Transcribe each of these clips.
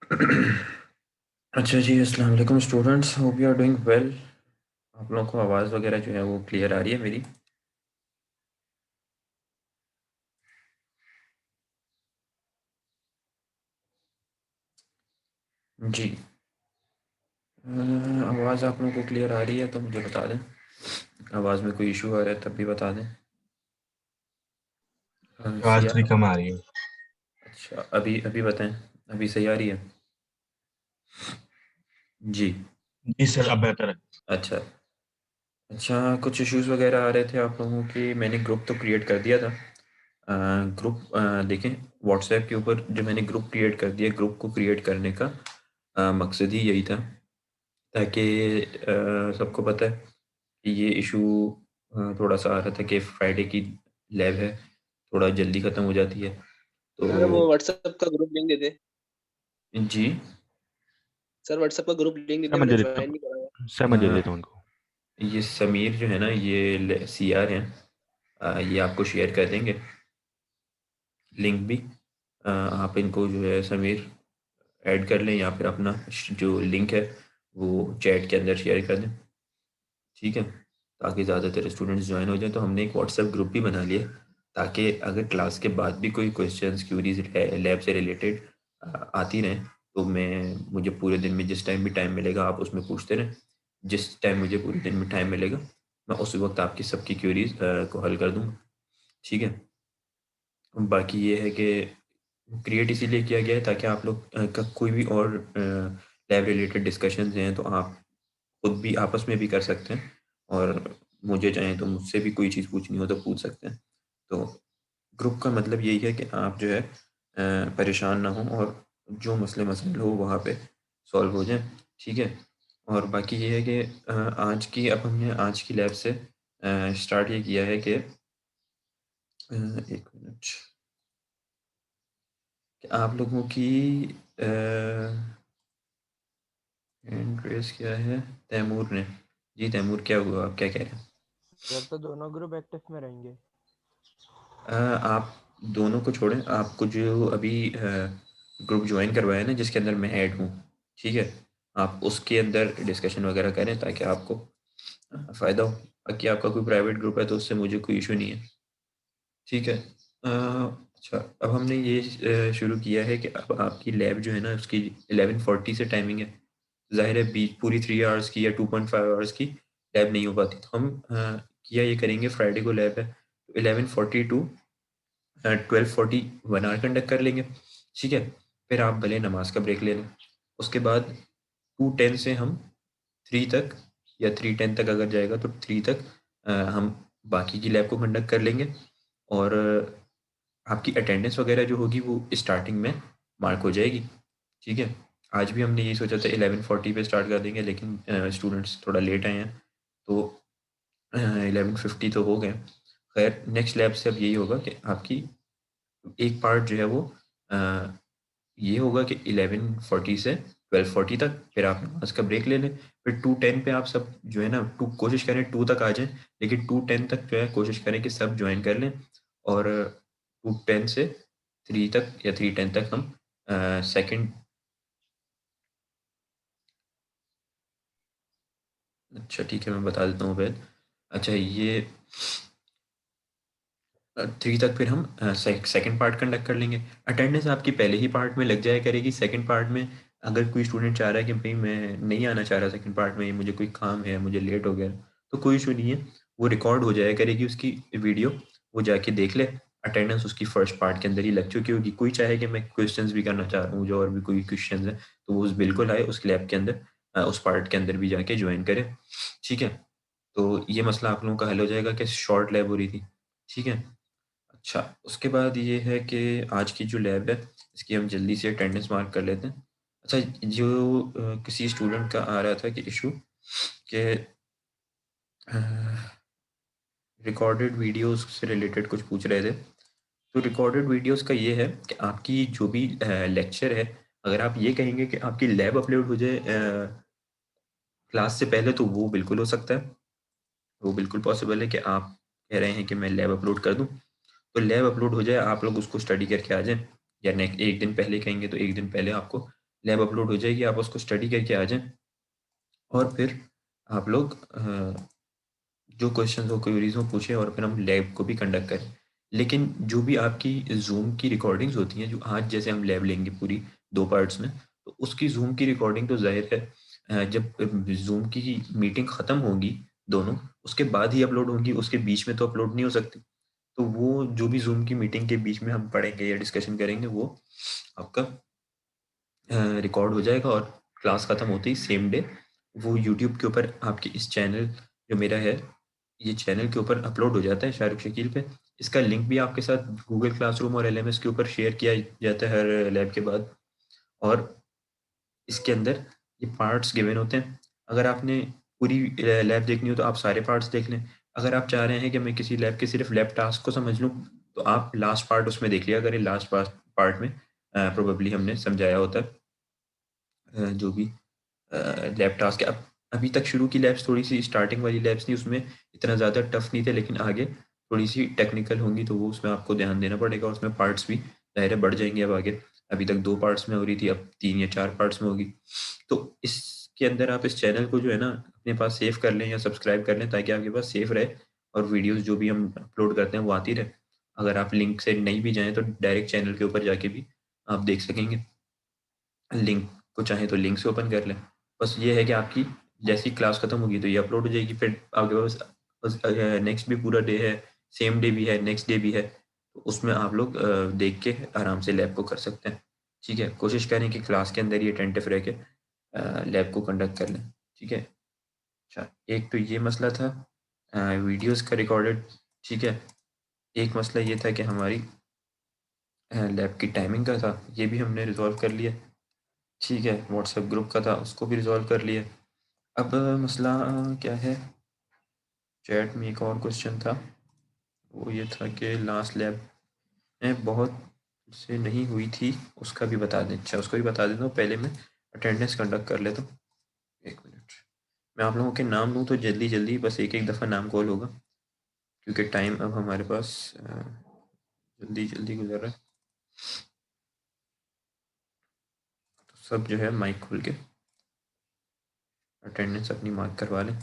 अच्छा जी, अस्सलाम वालेकुम students, hope you are doing well. आप लोगों को आवाज़ वगैरह जो है वो क्लियर आ रही है मेरी? जी। आवाज़ आप लोगों को क्लियर आ रही है तो मुझे बता दें। आवाज़ में कोई इशू आ रहा है तब भी बता दें। आवाज़ सिया। थोड़ी कम आ रही है। अच्छा, अभी अभी बताएं। अभी सही आ रही है? जी। जी सर, अब बेहतर है। अच्छा। अच्छा, कुछ इश्यूज़ वगैरह आ रहे थे आप लोगों के। मैंने ग्रुप तो क्रिएट कर दिया था। ग्रुप देखें, व्हाट्सएप के ऊपर जो मैंने ग्रुप क्रिएट कर दिया, ग्रुप को क्रिएट करने का मकसद ही यही था ताकि सबको पता है कि ये इशू थोड़ा-सा आ रहा था कि फ्राइडे की लैब है, थोड़ा जल्दी ख़त्म हो जाती है। सर वो तो व्हाट्सएप का ग्रुप लिंक दे दे। जी। सर व्हाट्सएप का ग्रुप लिंक दे सर दे, मैं मैंने दे देता ज्वाइन नहीं करा है। हूँ, सर मैं दे अ, देता हूँ उनको। ये समीर जो है ना, ये सीआर हैं। ये आपको शेयर कर देंगे लिंक भी। आप इनको जो है समीर ऐड कर लें या फिर अपना जो लिंक है वो चैट के अंदर शेयर कर दें। ठीक है? ताकि ज़्यादातर स्टूडेंट्स जॉइन हो जाएँ। तो हमने एक व्हाट्सएप ग्रुप भी बना लिया है ताकि अगर क्लास के बाद भी कोई क्वेश्चंस, क्वेरीज़ लैब से रिलेटेड आती रहें, तो मुझे पूरे दिन में जिस टाइम भी टाइम मिलेगा आप उसमें पूछते रहें। जिस टाइम मुझे पूरे दिन में टाइम मिलेगा, मैं उसी वक़्त आपकी सबकी क्वेरीज़ को हल कर दूँगा। ठीक है? बाकी ये है कि क्रिएट इसीलिए किया गया है ताकि आप लोग का कोई भी और लैब रिलेटेड डिस्कशंस हैं तो आप खुद भी आपस में भी कर सकते हैं, और मुझे चाहें तो मुझसे भी कोई चीज़ पूछनी हो तो पूछ सकते हैं। तो ग्रुप का मतलब यही है कि आप जो है परेशान ना हों और जो मसले मसाइल हो वहाँ पे सॉल्व हो जाएँ। ठीक है? और बाकी ये है कि अब हमने आज की लैब से स्टार्ट ये किया है कि 1 मिनट, कि आप लोगों की हैंड रेज़ किया है तैमूर ने। जी तैमूर, क्या हुआ? आप क्या कह रहे हैं? सर तो दोनों ग्रुप एक्टिव में रहेंगे। आप दोनों को छोड़ें, आपको जो अभी ग्रुप ज्वाइन करवाया है ना जिसके अंदर मैं ऐड हूँ, ठीक है? आप उसके अंदर डिस्कशन वगैरह करें ताकि आपको फ़ायदा हो। बाकी आपका कोई प्राइवेट ग्रुप है तो उससे मुझे कोई इशू नहीं है। ठीक है? अच्छा, अब हमने ये शुरू किया है कि अब आपकी लैब जो है ना उसकी 11:40 से टाइमिंग है। ज़ाहिर है बीच पूरी 3 आवर्स की या 2.5 आवर्स की लैब नहीं हो पाती। तो हम किया ये करेंगे, फ्राइडे को लैब है, 11:40 टू 12:40 1 आवर कंडक्ट कर लेंगे। ठीक है? फिर आप भले नमाज़ का ब्रेक ले लें। उसके बाद 2:10 से हम 3 तक, या 3:10 तक अगर जाएगा तो 3 तक हम बाकी की लैब को कंडक्ट कर लेंगे, और आपकी अटेंडेंस वगैरह जो होगी वो स्टार्टिंग में मार्क हो जाएगी। ठीक है? आज भी हमने यही सोचा था 11:40 पे स्टार्ट कर देंगे, लेकिन स्टूडेंट्स थोड़ा लेट आए हैं तो 11:50 तो हो गए। खैर, नेक्स्ट लैब से अब यही होगा कि आपकी एक पार्ट जो है वो अ, ये होगा कि 11:40 से 12:40 तक, फिर आप नमाज़ का ब्रेक ले लें। फिर 2:10 पे आप सब जो है ना, 2 कोशिश करें 2 तक आ जाएँ, लेकिन 2:10 तक जो है कोशिश करें कि सब जॉइन कर लें, और 2:10 से 3 तक या 3:10 तक हम सेकंड। अच्छा ठीक है, मैं बता देता हूँ फिर। अच्छा ये 3 तक फिर हम सेकंड पार्ट कंडक्ट कर लेंगे। अटेंडेंस आपकी पहले ही पार्ट में लग जाया करेगी। सेकंड पार्ट में अगर कोई स्टूडेंट चाह रहा है कि भई मैं नहीं आना चाह रहा सेकंड पार्ट में, मुझे कोई काम है, मुझे लेट हो गया, तो कोई इश्यू नहीं है। वो रिकॉर्ड हो जाया करेगी उसकी वीडियो, वो जाके देख ले। अटेंडेंस उसकी फर्स्ट पार्ट के अंदर ही लग चुकी होगी। कोई चाहे कि मैं क्वेश्चंस भी करना चाह रहा हूँ, जो और भी कोई क्वेश्चंस हैं, तो वो बिल्कुल आए उस लैब के अंदर, उस पार्ट के अंदर भी जाके जॉइन करे। ठीक है? तो ये मसला आप लोगों का हल हो जाएगा कि शॉर्ट लैब हो रही थी। ठीक है? अच्छा, उसके बाद ये है कि आज की जो लैब है, इसकी हम जल्दी से अटेंडेंस मार्क कर लेते हैं। अच्छा, जो किसी स्टूडेंट का आ रहा था कि इशू कि रिकॉर्डेड वीडियोस से रिलेटेड कुछ पूछ रहे थे। तो रिकॉर्डेड वीडियोस का ये है कि आपकी जो भी लेक्चर है, अगर आप ये कहेंगे कि आपकी लैब अपलोड हो जाए क्लास से पहले, तो वो बिल्कुल हो सकता है। वो बिल्कुल पॉसिबल है कि आप कह रहे हैं कि मैं लैब अपलोड कर दूँ। तो लैब अपलोड हो जाए, आप लोग उसको स्टडी करके आ जाएँ, या नेक 1 दिन पहले कहेंगे तो 1 दिन पहले आपको लैब अपलोड हो जाएगी, आप उसको स्टडी करके आ जाएँ और फिर आप लोग जो क्वेश्चंस हो, क्वेरीज़ हो पूछें और फिर हम लैब को भी कंडक्ट करें। लेकिन जो भी आपकी ज़ूम की रिकॉर्डिंग्स होती हैं, जो आज जैसे हम लैब लेंगे पूरी 2 पार्ट्स में, तो उसकी ज़ूम की रिकॉर्डिंग तो ज़ाहिर है जब ज़ूम की मीटिंग ख़त्म होंगी दोनों, उसके बाद ही अपलोड होंगी, उसके बीच में तो अपलोड नहीं हो सकती। तो वो जो भी ज़ूम की मीटिंग के बीच में हम पढ़ेंगे या डिस्कशन करेंगे, वो आपका रिकॉर्ड हो जाएगा और क्लास ख़त्म होते ही सेम डे वो यूट्यूब के ऊपर आपके इस चैनल जो मेरा है, ये चैनल के ऊपर अपलोड हो जाता है शाहरुख शकील पे। इसका लिंक भी आपके साथ गूगल क्लासरूम और एलएमएस के ऊपर शेयर किया जाता है हर लैब के बाद। और इसके अंदर ये पार्ट्स गिवन होते हैं। अगर आपने पूरी लैब देखनी हो तो आप सारे पार्ट्स देख लें। अगर आप चाह रहे हैं कि मैं किसी लैब के सिर्फ लैब टास्क को समझ लूँ, तो आप लास्ट पार्ट उसमें देख लिया करें। लास्ट पार्ट में प्रोबेबली हमने समझाया होता है जो भी लैब टास्क है। अब अभी तक शुरू की लैब्स थोड़ी-सी स्टार्टिंग वाली लैब्स थी, उसमें इतना ज़्यादा टफ नहीं थे, लेकिन आगे थोड़ी-सी टेक्निकल होंगी तो वो उसमें आपको ध्यान देना पड़ेगा। उसमें पार्ट्स भी ज़ाहिर है बढ़ जाएँगे अब आगे। अभी तक 2 पार्ट्स में हो रही थी, अब 3 या 4 पार्ट्स में होगी। तो इसके अंदर आप इस चैनल को जो है ना अपने पास सेव कर लें या सब्सक्राइब कर लें, ताकि आपके पास सेव रहे और वीडियोज़ जो भी हम अपलोड करते हैं वो आती रहे। अगर आप लिंक से नहीं भी जाएँ तो डायरेक्ट चैनल के ऊपर जाके भी आप देख सकेंगे। लिंक को चाहें तो लिंक से ओपन कर लें। बस ये है कि आपकी जैसे ही क्लास खत्म होगी तो ये अपलोड हो जाएगी, फिर आपके पास बस नेक्स्ट भी पूरा डे है, सेम डे भी है, नेक्स्ट डे भी है, तो उसमें आप लोग देख के आराम से लैब को कर सकते हैं। ठीक है? कोशिश करें कि क्लास के अंदर ही अटेंटिव रह के लैब को कंडक्ट कर लें। ठीक है? अच्छा, एक तो ये मसला था वीडियोज़ का रिकॉर्डेड। ठीक है? एक मसला ये था कि हमारी लैब की टाइमिंग का था, ये भी हमने रिज़ॉल्व कर लिया। ठीक है, व्हाट्सएप ग्रुप का था, उसको भी रिज़ॉल्व कर लिया। अब मसला क्या है, चैट में एक और क्वेश्चन था, वो ये था कि लास्ट लैब में बहुत से नहीं हुई थी, उसका भी बता दें। अच्छा, उसको भी बता देता हूँ, पहले मैं अटेंडेंस कंडक्ट कर लेता हूँ। 1 मिनट, मैं आप लोगों के नाम लूँ तो जल्दी-जल्दी बस एक-एक दफ़ा नाम कॉल होगा, क्योंकि टाइम अब हमारे पास जल्दी-जल्दी गुज़र रहा है। तो सब जो है माइक खोल के अटेंडेंस अपनी मार्क करवा लें।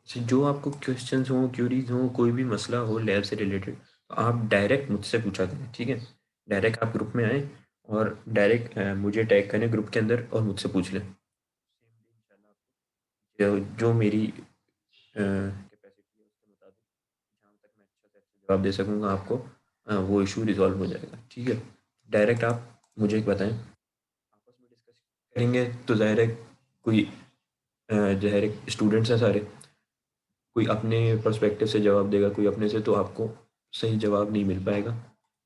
जो आपको क्वेश्चंस हों, क्यूरीज हों, कोई भी मसला हो लैब से रिलेटेड, तो आप डायरेक्ट मुझसे पूछा करें। ठीक है? डायरेक्ट आप ग्रुप में आएँ और डायरेक्ट मुझे टैग करें ग्रुप के अंदर और मुझसे पूछ लें। जो मेरी कैपेसिटी है उसके मुताबिक जहाँ तक मैं अच्छा से अच्छा जवाब दे सकूँगा आपको, वो इशू रिज़ॉल्व हो जाएगा। ठीक है? डायरेक्ट आप मुझे बताएँ, आपस में डिस्कस करेंगे तो ज़ाहिर है कोई ज़ाहिर है स्टूडेंट्स हैं सारे, कोई अपने पर्सपेक्टिव से जवाब देगा, कोई अपने से, तो आपको सही जवाब नहीं मिल पाएगा।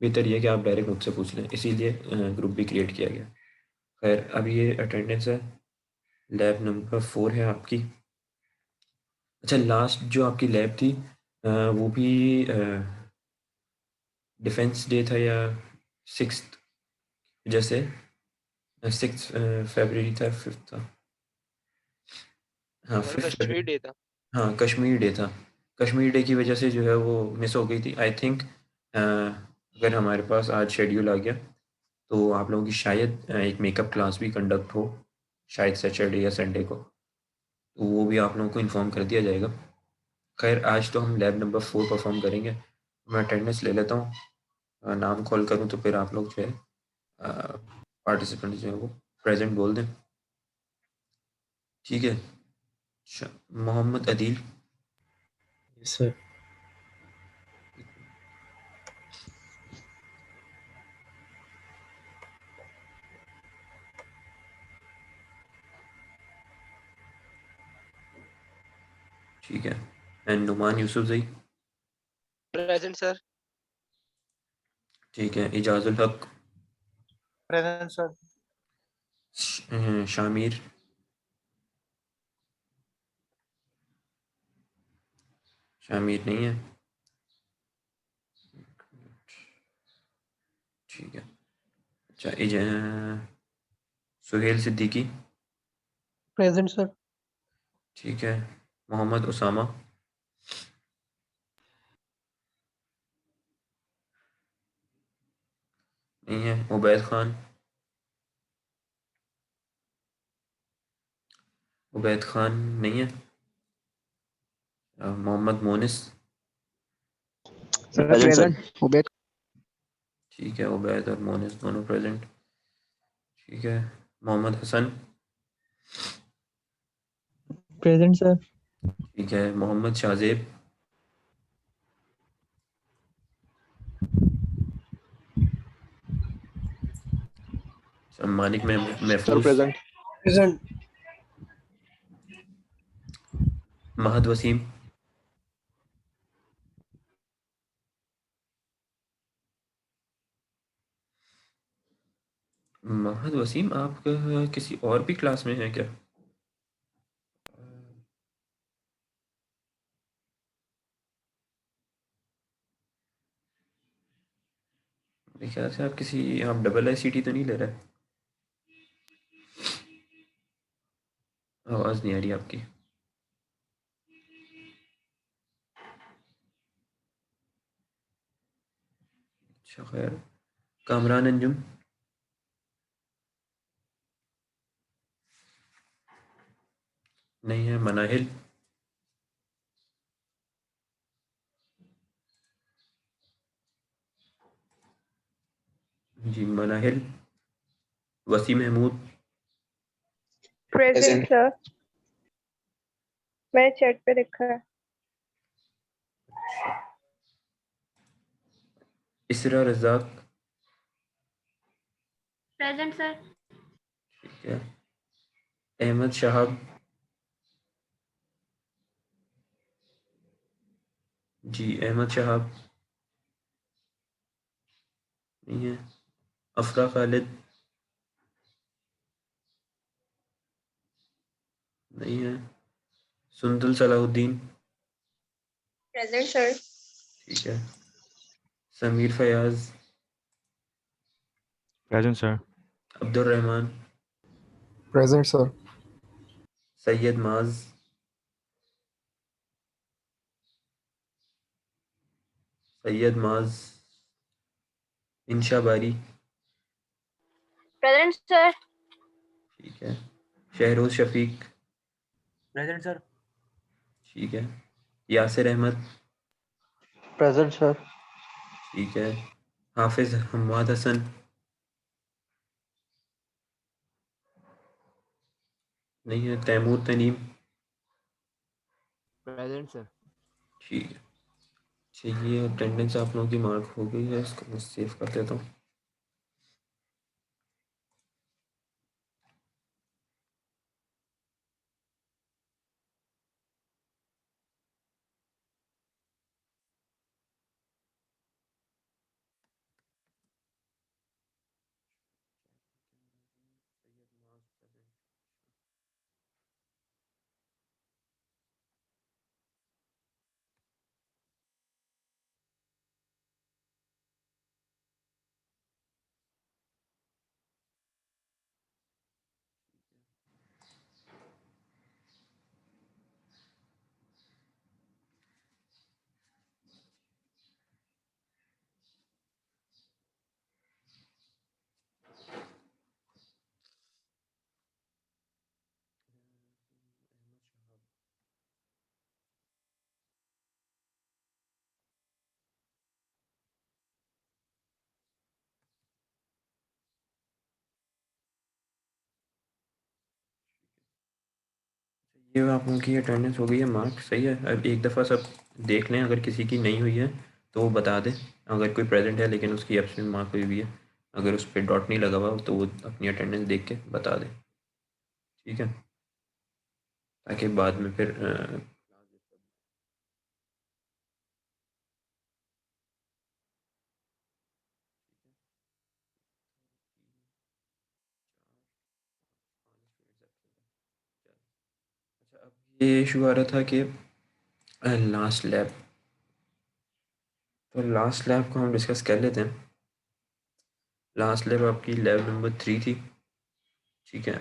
बेहतर ये है कि आप डायरेक्ट मुझसे पूछ लें, इसीलिए ग्रुप भी क्रिएट किया गया। खैर, अब ये अटेंडेंस है, लैब नंबर 4 है आपकी। अच्छा, लास्ट जो आपकी लैब थी वो भी डिफेंस डे था या 6th, जैसे 6 फरवरी था, 5th था। हाँ, हमारा 5th कश्मीर फरवरी। डे था। हाँ, कश्मीर डे था। कश्मीर डे की वजह से जो है वो मिस हो गई थी। आई थिंक अगर हमारे पास आज शेड्यूल आ गया तो आप लोगों की शायद एक मेकअप क्लास भी कंडक्ट हो, शायद सैटरडे या संडे को, तो वो भी आप लोगों को इन्फॉर्म कर दिया जाएगा। खैर, आज तो हम लैब नंबर 4 परफॉर्म करेंगे। मैं अटेंडेंस ले लेता हूँ। नाम कॉल करूँ तो फिर आप लोग जो है पार्टिसिपेंट जो है वो प्रेजेंट बोल दें। ठीक है? अच्छा, मोहम्मद अदील। Yes sir. ठीक है, and Numan Yousafzai. Present sir. ठीक है, इजाजुल हक। Present sir. शामिर। शामिर नहीं है। ठीक है। अच्छा सुहेल सिद्दीकी। Present, sir. ठीक है। मोहम्मद उसामा। नहीं है। उबैद खान। उबैद खान नहीं है। मोहम्मद मोनिस। Sir present Ubaid. ठीक है, उबैद और मोनिस दोनों प्रेजेंट। ठीक है। मोहम्मद हसन। Present, sir. ठीक है। मोहम्मद शाहजेब। मानिक सर महफूज। प्रेजेंट। Present. महद वसीम। महद वसीम, आप किसी और भी क्लास में हैं क्या? मेरे ख्याल से आप डबल ICT तो नहीं ले रहे? आवाज़ नहीं आ रही आपकी। अच्छा खैर। कामरान अंजुम। नहीं है। मनाहिल। जी Manahil. Waseem Mahmood. Present present. Sir. मैं चैट पे लिखा है। अच्छा। इसरा रज़ाक। Present sir. ठीक है। अहमद शहाब। जी अहमद शहाब। नहीं है। अफरा खालिद। नहीं है। सुंदल सलाहुद्दीन। Present sir. ठीक है। Sameer Fayaz. Present, sir. Abdul Rehman. Present sir. Syed Maaz. Syed Maaz. Insha Bari. Present sir. ठीक है। शहरोज शफीक। Present, sir. ठीक है। यासिर अहमद। Present, sir. ठीक है। हाफिज हम्माद हसन। नहीं है। तैमूर तनीम। Present, sir. ठीक है। चाहिए अटेंडेंस आप लोगों की मार्क हो गई है, इसको मैं सेव कर देता हूँ। ये आप लोगों की अटेंडेंस हो गई है, मार्क सही है। अब एक दफ़ा सब देख लें, अगर किसी की नहीं हुई है तो वो बता दें। अगर कोई प्रेजेंट है लेकिन उसकी एब्सेंट मार्क हुई हुई है, अगर उस पर डॉट नहीं लगा हुआ तो वो अपनी अटेंडेंस देख के बता दें। ठीक है, ताकि बाद में फिर अच्छा अब ये इशू आ रहा था कि लास्ट लैब, तो लास्ट लैब को हम डिस्कस कर लेते हैं। लास्ट लैब आपकी लैब नंबर 3 थी, ठीक है।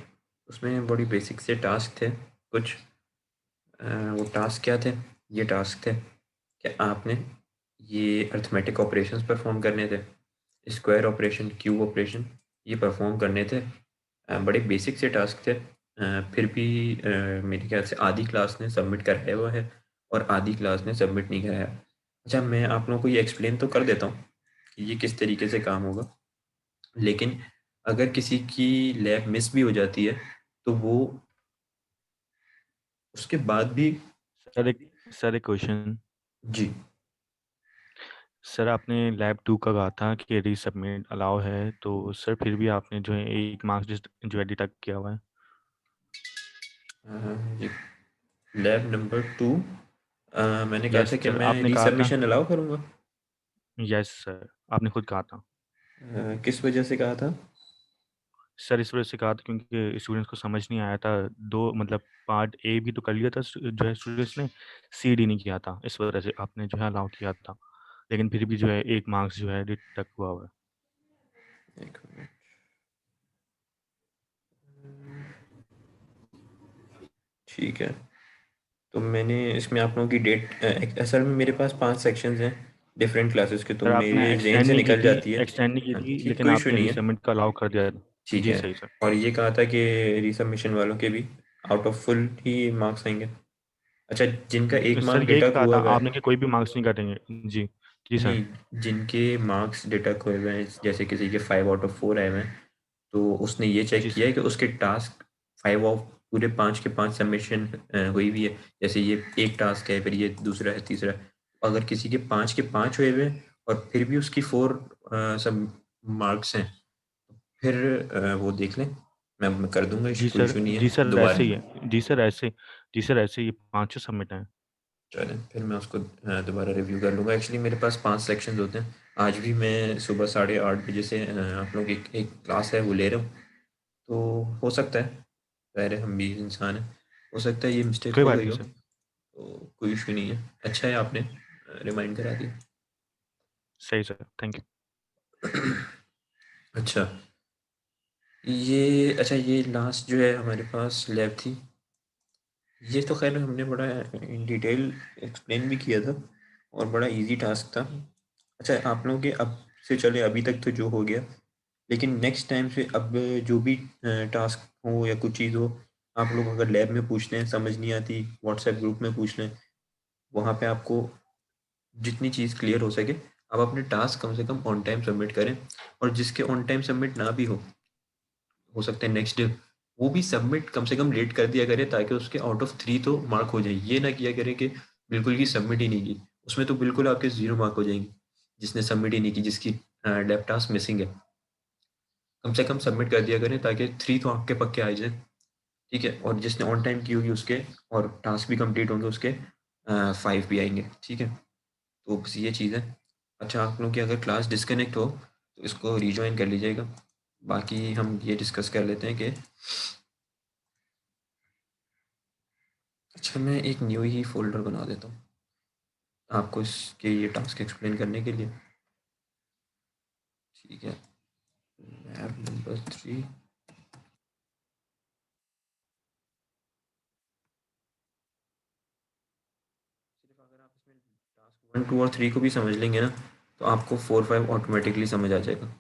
उसमें बड़ी बेसिक से टास्क थे कुछ। वो टास्क क्या थे? ये टास्क थे कि आपने ये अरिथमेटिक ऑपरेशंस परफॉर्म करने थे, स्क्वायर ऑपरेशन, क्यूब ऑपरेशन, ये परफॉर्म करने थे। बड़े बेसिक से टास्क थे। फिर भी मेरे ख्याल से आधी क्लास ने सबमिट कराया हुआ है और आधी क्लास ने सबमिट नहीं कराया। अच्छा, मैं आप लोगों को ये एक्सप्लेन तो कर देता हूँ कि ये किस तरीके से काम होगा, लेकिन अगर किसी की लैब मिस भी हो जाती है तो वो उसके बाद भी। सर एक क्वेश्चन। जी, सर आपने लैब 2 का कहा था कि रीसबमिट अलाउ है, तो सर फिर भी आपने जो है 1 मार्क्स जो है डिडक्ट किया हुआ है। ये लैब नंबर 2 मैंने कहा यस था कि सर, मैं आपने कहा था। रीसबमिशन अलाउ करूँगा। यस सर, आपने खुद कहा था। किस वजह से कहा था? सर इस वजह से कहा था क्योंकि स्टूडेंट्स को समझ नहीं आया था। दो मतलब पार्ट ए भी तो कर लिया था जो है स्टूडेंट्स ने, सी डी नहीं किया था, इस वजह से आपने जो है अलाउ किया था। लेकिन फिर भी जो है 1 मार्क्स जो है डिडक्ट हुआ हुआ है। एक मिनट। ठीक है, तो मैंने इसमें आप लोगों की डेट, असल में मेरे पास 5 सेक्शंस हैं डिफरेंट क्लासेस के, तो सर आपने मेरे जहन एक्सटेंड से नहीं की निकल थी, जाती है। एक्सटेंड नहीं की हाँ, थी, ठीक, लेकिन कोई इशू आपने नहीं है। रीसबमिट का अलाउ कर दिया था। ठीक जी है, सही सर। और ये कहा था कि रीसबमिशन वालों के भी out of full he marks आएंगे। अच्छा, जिनका एक सर मार्क यही डिडक्ट कहा हुआ था हुआ आपने है। कि कोई भी मार्क्स नहीं काटेंगे। जी जी सर। नहीं, जिनके मार्क्स डिडक्ट हुए हुए हैं, जैसे किसी के 5 आउट ऑफ 4 आए हुए हैं, तो उसने ये चेक जी किया सर। है कि उसके टास्क 5 ऑफ पूरे 5 के 5 सबमिशन हुई भी है। जैसे ये एक टास्क है, फिर ये दूसरा है, तीसरा है। अगर किसी के 5 हुए हुए हैं और फिर भी उसकी 4 सब मार्क्स हैं, फिर वो देख लें। मैं कर दूंगा, जी कोई सर। इशू नहीं जी है सर ऐसे ही दोबारा। है। जी सर ऐसे ही 5 सबमिट हैं। चलें, फिर मैं उसको दोबारा रिव्यू कर लूँगा। एक्चुअली मेरे पास 5 सेक्शंस होते हैं। आज भी मैं सुबह 8:30 बजे से आप लोग एक एक क्लास है वो ले रहा हूँ। तो हो सकता है, ज़ाहिर है हम भी इंसान हैं, हो सकता है ये मिस्टेक कोई हो बात गई नहीं हो, सर। तो कोई इशू नहीं है। अच्छा है आपने रिमाइंड करा दिया। सही सर, थैंक यू। अच्छा, ये लास्ट जो है हमारे पास लैब थी, ये तो खैर हमने बड़ा इन डिटेल एक्सप्लेन भी किया था और बड़ा इजी टास्क था। अच्छा, आप लोगों के अब से चले अभी तक तो जो हो गया, लेकिन नेक्स्ट टाइम से अब जो भी टास्क हो या कुछ चीज़ हो, आप लोग अगर लैब में पूछते हैं, समझ नहीं आती, व्हाट्सएप ग्रुप में पूछ लें। वहाँ पे आपको जितनी चीज़ क्लियर हो सके, आप अपने टास्क कम से कम ऑन टाइम सबमिट करें। और जिसके ऑन टाइम सबमिट ना भी हो सकता है नेक्स्ट डे, वो भी सबमिट कम से कम लेट कर दिया करे, ताकि उसके आउट ऑफ 3 तो मार्क हो जाए। ये ना किया करें कि बिल्कुल ही सबमिट ही नहीं की, उसमें तो बिल्कुल आपके 0 मार्क हो जाएंगे, जिसने सबमिट ही नहीं की, जिसकी लैब टास्क मिसिंग है। कम से कम सबमिट कर दिया करें ताकि 3 तो आपके पक्के आ जाए, ठीक है। और जिसने ऑन टाइम की होगी उसके, और टास्क भी कंप्लीट होंगे उसके, 5 भी आएंगे, ठीक है। तो बस ये चीज़ है। अच्छा, आप लोगों की अगर क्लास डिस्कनेक्ट हो तो इसको रीजॉइन कर लीजिएगा। बाकी हम ये डिस्कस कर लेते हैं कि, अच्छा, मैं एक न्यू ही फ़ोल्डर बना देता हूँ आपको इसके ये टास्क एक्सप्लेन करने के लिए, ठीक है। Lab number 3। सिर्फ अगर आप इसमें टास्क 1 2 और 3 को भी समझ लेंगे ना, तो आपको 4 5 ऑटोमेटिकली समझ आ जाएगा।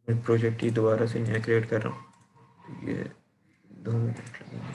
मैं प्रोजेक्ट ही दोबारा से नया क्रिएट कर रहा हूँ, ये 2 मिनट लगेंगे।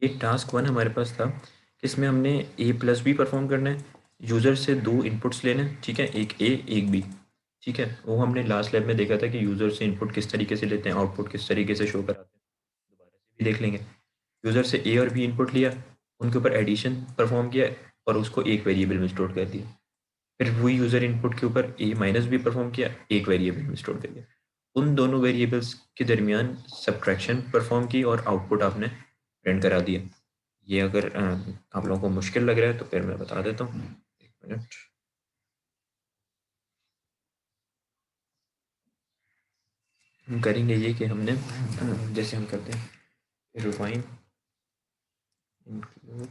ये टास्क 1 हमारे पास था, इसमें हमने A+B परफॉर्म करना है, यूज़र से 2 इनपुट्स लेने हैं, ठीक है, एक A एक B, ठीक है। वो हमने लास्ट लैब में देखा था कि यूज़र से इनपुट किस तरीके से लेते हैं, आउटपुट किस तरीके से शो कराते हैं, दोबारा से भी देख लेंगे। यूज़र से A और B इनपुट लिया, उनके ऊपर एडिशन परफॉर्म किया और उसको एक वेरिएबल में स्टोर कर दिया। फिर वही यूज़र इनपुट के ऊपर A-B परफॉर्म किया, एक वेरिएबल में स्टोर कर दिया। उन दोनों वेरिएबल्स के दरमियान सब्ट्रैक्शन परफॉर्म की और आउटपुट आपने प्रिंट करा दिया। ये अगर आप लोगों को मुश्किल लग रहा है तो फिर मैं बता देता हूँ, 1 मिनट। हम करेंगे ये कि हमने जैसे हम करते हैं रिफाइन इंक्लूड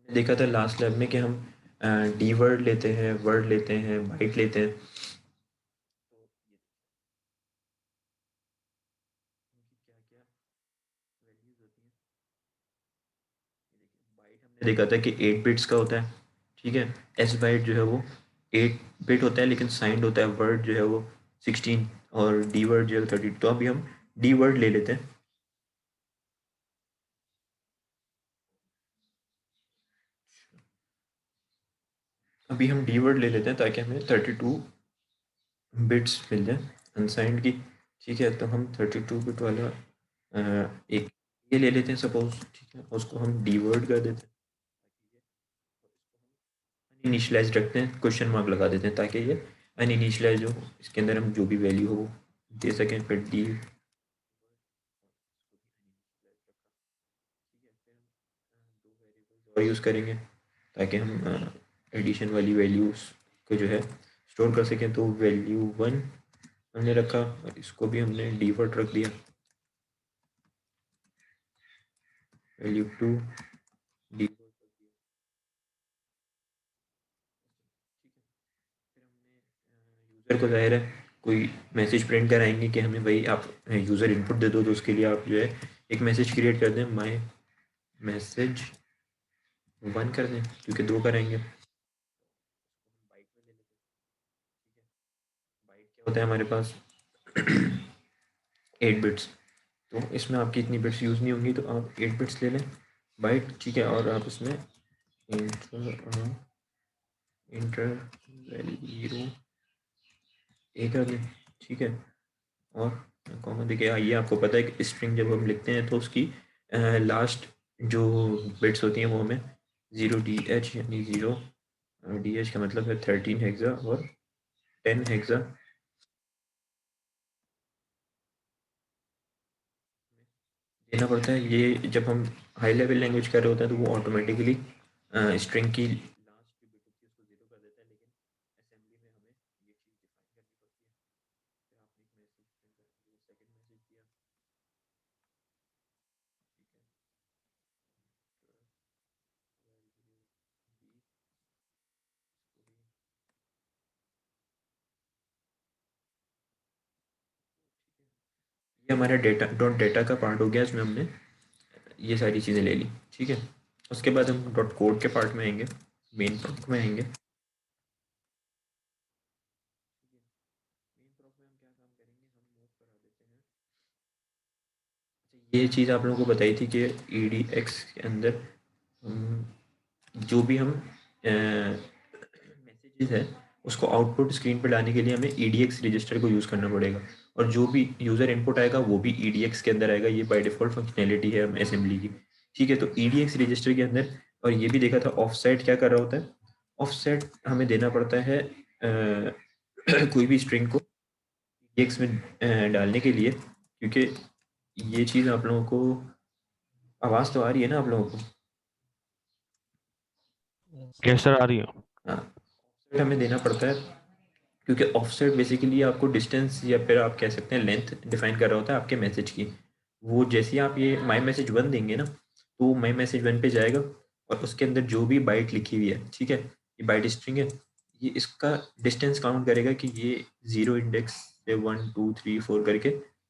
देखा था लास्ट लैब में कि हम डी वर्ड लेते हैं, वर्ड लेते हैं, बाइट लेते हैं। हमने देखा था कि 8 बिट्स का होता है, ठीक है। एस बाइट जो है वो 8 बिट होता है, लेकिन साइंड होता है। वर्ड जो है वो 16 और डी वर्ड जो है 32। तो अभी हम डी वर्ड ले लेते हैं। अभी हम डी वर्ड ले लेते हैं ताकि हमें 32 बिट्स मिल जाए अनसाइंड की, ठीक है। तो हम 32 बिट वाला एक ये ले लेते हैं सपोज, ठीक है। उसको हम डी वर्ड कर देते हैं, इनिशियलाइज रखते हैं, क्वेश्चन मार्क लगा देते हैं ताकि ये अनइनिशियलाइज हो, इसके अंदर हम जो भी वैल्यू हो वो दे सकें। फिर डी और यूज़ करेंगे ताकि हम एडिशन वाली वैल्यूज़ को जो है स्टोर कर सकें। तो वैल्यू 1 हमने रखा और इसको भी हमने डिफॉल्ट रख दिया। वैल्यू 2 डिफॉल्ट रख दिया, ठीक है। फिर हमने यूज़र को ज़ाहिर है कोई मैसेज प्रिंट कराएंगे कि हमें भाई आप यूज़र इनपुट दे दो। तो उसके लिए आप जो है एक मैसेज क्रिएट कर दें, माई मैसेज 1 कर दें, क्योंकि 2 कराएंगे। बाइट में ले लेते हैं, ठीक है। बाइट क्या होता है हमारे पास 8 बिट्स। तो इसमें आपकी इतनी बिट्स यूज़ नहीं होंगी, तो आप 8 बिट्स ले लें बाइट, ठीक है। और आप इसमें इंटर वैल्यू ए कर लें, ठीक है। और कॉमा देखिए, ये आपको पता है कि स्ट्रिंग जब हम लिखते हैं तो उसकी लास्ट जो बिट्स होती हैं वो हमें 0DH यानी 0 DH का मतलब है 13 हेक्सा और 10 हेक्सा देना पड़ता है। ये जब हम हाई लेवल लैंग्वेज कर रहे होते हैं तो वो ऑटोमेटिकली स्ट्रिंग की लास्ट जो बिट होती है उसको 0 कर देता है, लेकिन असेंबली में हमें ये चीज़ डिफाइन करनी पड़ती है। फिर आपने एक मैसेज सेकंड मैसेज दिया, ठीक है। ये हमारा डेटा डॉट डेटा का पार्ट हो गया, इसमें हमने ये सारी चीज़ें ले ली, ठीक है। उसके बाद हम डॉट कोड के पार्ट में आएंगे, मेन प्रॉम्प्ट में आएंगे। मेन प्रॉम्प्ट में हम क्या काम करेंगे, हम मूव करा देते हैं। अच्छा, ये चीज़ आप लोगों को बताई थी कि EDX के अंदर जो भी हम मैसेजेस है उसको आउटपुट स्क्रीन पर लाने के लिए हमें EDX रजिस्टर को यूज़ करना पड़ेगा, और जो भी यूज़र इनपुट आएगा वो भी EDX के अंदर आएगा। ये बाय डिफ़ॉल्ट फंक्शनैलिटी है असेंबली की, ठीक है। तो EDX रजिस्टर के अंदर, और ये भी देखा था ऑफसेट क्या कर रहा होता है। ऑफसेट हमें देना पड़ता है कोई भी स्ट्रिंग को EDX में डालने के लिए, क्योंकि ये चीज़ आप लोगों को आवाज़ तो आ रही है ना आप लोगों को? यस सर, आ रही है। हाँ, ऑफसेट हमें देना पड़ता है क्योंकि ऑफसेट बेसिकली आपको डिस्टेंस या फिर आप कह सकते हैं लेंथ डिफाइन कर रहा होता है आपके मैसेज की। वो जैसे ही आप ये माई मैसेज 1 देंगे ना, तो माई मैसेज 1 पे जाएगा और उसके अंदर जो भी बाइट लिखी हुई है, ठीक है, ये बाइट स्ट्रिंग है, ये इसका डिस्टेंस काउंट करेगा कि ये 0 इंडेक्स से 1 2 3 4 करके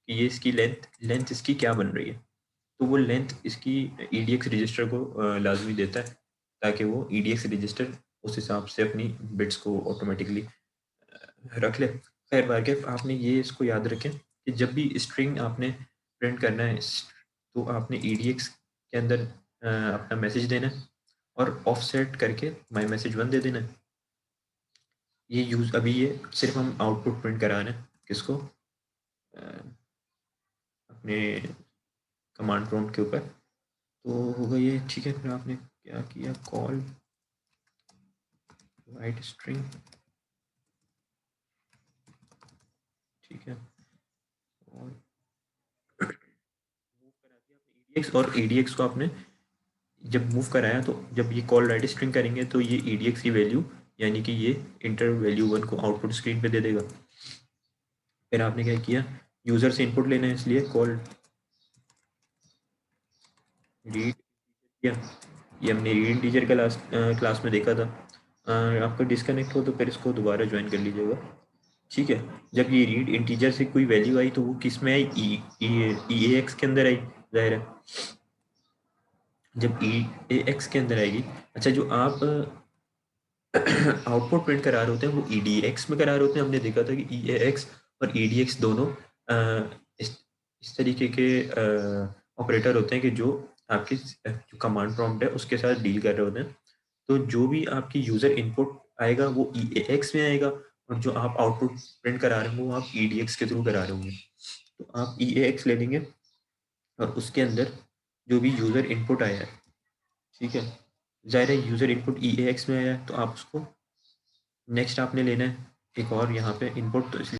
ये इसकी लेंथ इसकी क्या बन रही है, तो वो लेंथ इसकी EDX रजिस्टर को लाजमी देता है, ताकि वो EDX रजिस्टर उस हिसाब से अपनी बिट्स को ऑटोमेटिकली रख ले। खैर बारके आपने ये इसको याद रखें कि जब भी स्ट्रिंग आपने प्रिंट करना है तो आपने EDX के अंदर अपना मैसेज देना है और ऑफसेट करके माई मैसेज 1 दे देना है। ये यूज अभी ये सिर्फ हम आउटपुट प्रिंट करा रहे हैं किसको, अपने कमांड प्रॉम्प्ट के ऊपर। तो होगा ये, ठीक है। फिर आपने क्या किया, कॉल राइट स्ट्रिंग, ठीक है, और मूव करा दिया आपने EDX, और EDX को आपने जब मूव कराया तो जब ये कॉल राइट स्ट्रिंग करेंगे तो ये EDX की वैल्यू यानी कि ये इंटर वैल्यू 1 को आउटपुट स्क्रीन पे दे देगा। फिर आपने क्या किया, यूज़र से इनपुट लेना है, इसलिए कॉल रीड किया। ये हमने रीड इंटीजर क्लास में देखा था। आपका डिस्कनेक्ट हो तो फिर इसको दोबारा ज्वाइन कर लीजिएगा, ठीक है। जब ये रीड इंटीजर से कोई वैल्यू आई तो वो किस में आई, EAX के अंदर आई, जाहिर है जब EAX के अंदर आएगी। अच्छा, जो आप आउटपुट प्रिंट करा रहे होते हैं वो EDX में करा रहे होते हैं। हमने देखा था कि EAX और EDX दोनों इस तरीके के ऑपरेटर होते हैं कि जो आपकी जो कमांड प्रॉम्प्ट है उसके साथ डील कर रहे होते हैं। तो जो भी आपकी यूज़र इनपुट आएगा वो EAX में आएगा, और जो आप आउटपुट प्रिंट करा रहे हैं वो आप EDX के थ्रू करा रहे होंगे। तो आप EAX ले लेंगे और उसके अंदर जो भी यूज़र इनपुट आया है, ठीक है, ज़ाहिर है यूज़र इनपुट EAX में आया है तो आप उसको नेक्स्ट आपने लेना है एक और यहाँ पे इनपुट, तो इसलिए